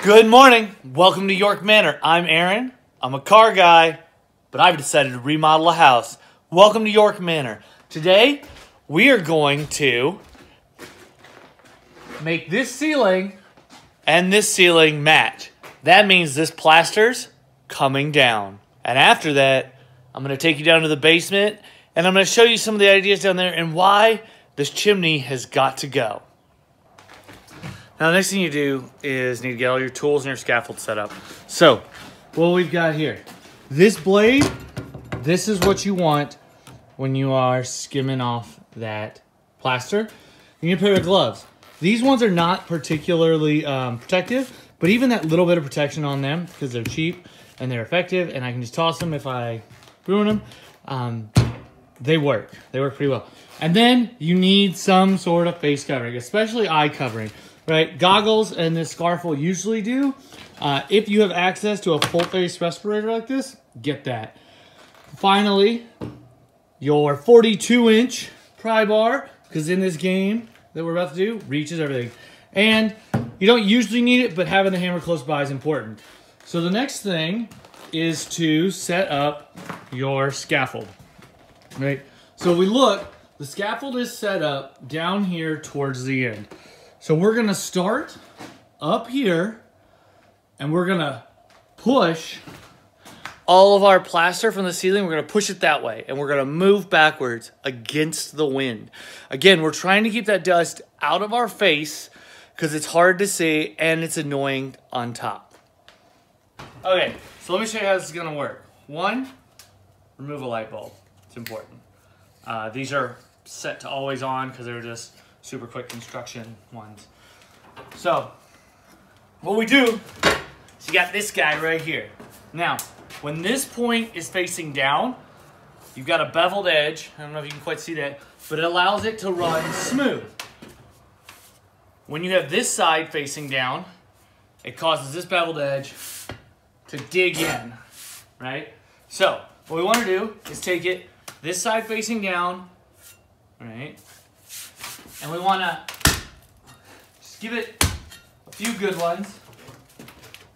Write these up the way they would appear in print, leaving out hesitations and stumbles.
Good morning. Welcome to York Manor. I'm Aaron. I'm a car guy, but I've decided to remodel a house. Welcome to York Manor. Today, we are going to make this ceiling and this ceiling match. That means this plaster's coming down. And after that, I'm going to take you down to the basement and I'm going to show you some of the ideas down there and why this chimney has got to go. Now, the next thing you do is need to get all your tools and your scaffold set up. So, what we've got here. This blade, this is what you want when you are skimming off that plaster. You need a pair of gloves. These ones are not particularly protective, but even that little bit of protection on them, because they're cheap and they're effective, and I can just toss them if I ruin them, they work. They work pretty well. And then you need some sort of face covering, especially eye covering. Right, goggles and this scarf will usually do. If you have access to a full face respirator like this, get that. Finally, your 42-inch pry bar, because in this game that we're about to do, reaches everything. And you don't usually need it, but having the hammer close by is important. So the next thing is to set up your scaffold. Right, so we look, the scaffold is set up down here towards the end. So we're gonna start up here and we're gonna push all of our plaster from the ceiling. We're gonna push it that way and we're gonna move backwards against the wind. Again, we're trying to keep that dust out of our face because it's hard to see and it's annoying on top. Okay, so let me show you how this is gonna work. One, remove a light bulb. It's important. These are set to always on because they're just super quick construction ones. So, what we do is you got this guy right here. Now, when this point is facing down, you've got a beveled edge. I don't know if you can quite see that, but it allows it to run smooth. When you have this side facing down, it causes this beveled edge to dig in, right? So, what we want to do is take it this side facing down, right? And we want to just give it a few good ones.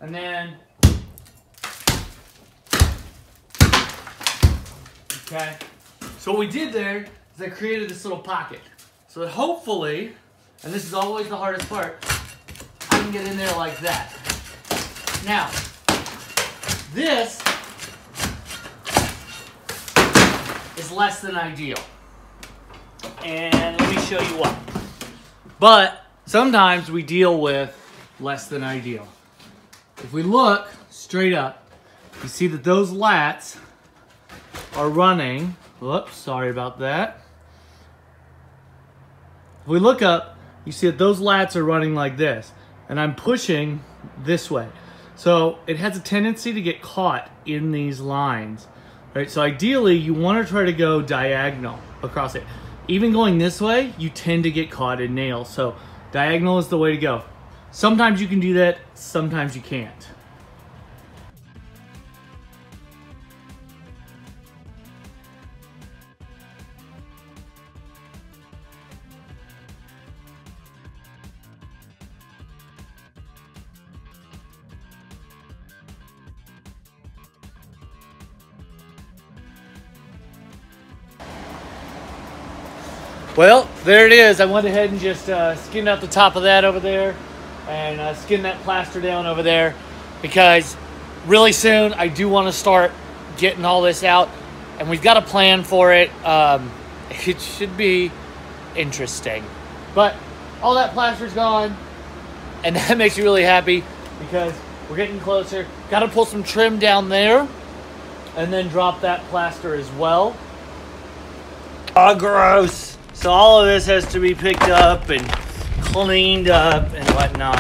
And then, okay. So what we did there is I created this little pocket. So that hopefully, and this is always the hardest part, I can get in there like that. Now, this is less than ideal. And let me show you what. But sometimes we deal with less than ideal. If we look straight up, you see that those lats are running. Whoops, sorry about that. If we look up, you see that those lats are running like this. And I'm pushing this way. So it has a tendency to get caught in these lines. Right? So ideally, you want to try to go diagonal across it. Even going this way, you tend to get caught in nails. So diagonal is the way to go. Sometimes you can do that, sometimes you can't. Well, there it is. I went ahead and just skinned out the top of that over there and skinned that plaster down over there because really soon I do want to start getting all this out and we've got a plan for it. It should be interesting. But all that plaster's gone and that makes me really happy because we're getting closer. Got to pull some trim down there and then drop that plaster as well. Oh, gross. So all of this has to be picked up and cleaned up and whatnot.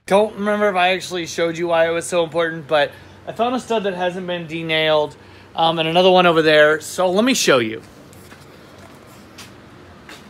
Don't remember if I actually showed you why it was so important, but I found a stud that hasn't been denailed and another one over there. So let me show you.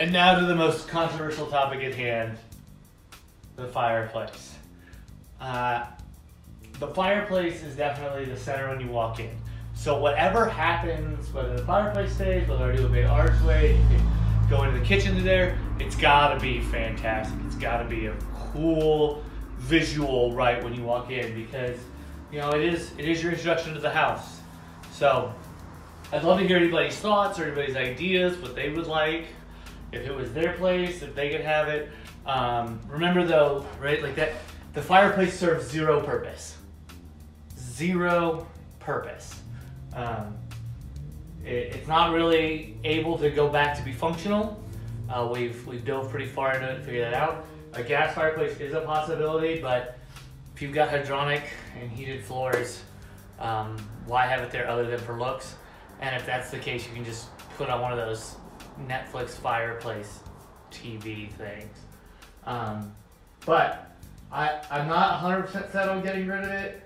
And now to the most controversial topic at hand, the fireplace. The fireplace is definitely the center when you walk in. So whatever happens, whether the fireplace stays, whether I do a big archway, you can go into the kitchen to there, it's gotta be fantastic. It's gotta be a cool visual right when you walk in, because you know it is your introduction to the house. So I'd love to hear anybody's thoughts or anybody's ideas, what they would like, if it was their place, if they could have it. Remember though, right, like that, the fireplace serves zero purpose. Zero purpose. It's not really able to go back to be functional. We've dove pretty far into it to figure that out. A gas fireplace is a possibility, but if you've got hydronic and heated floors, why have it there other than for looks? And if that's the case, you can just put on one of those Netflix fireplace TV things. But I'm not 100% set on getting rid of it,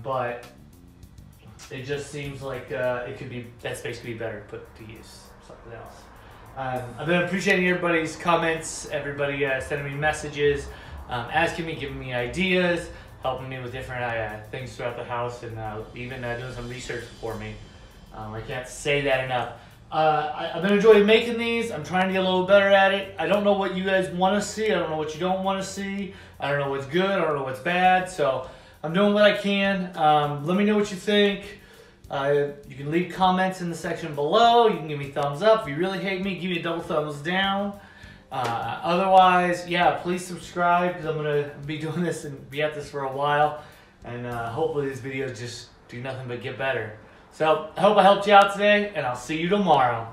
but it just seems like that space could be better put to use something else. I've been appreciating everybody's comments, everybody sending me messages, asking me, giving me ideas, helping me with different things throughout the house, and even doing some research for me. I can't say that enough. I've been enjoying making these. I'm trying to get a little better at it. I don't know what you guys want to see. I don't know what you don't want to see. I don't know what's good. I don't know what's bad. So I'm doing what I can. Let me know what you think. You can leave comments in the section below. You can give me thumbs up. If you really hate me, give me a double thumbs down. Otherwise, yeah, please subscribe, because I'm going to be doing this and be at this for a while. And hopefully these videos just do nothing but get better. So I hope I helped you out today, and I'll see you tomorrow.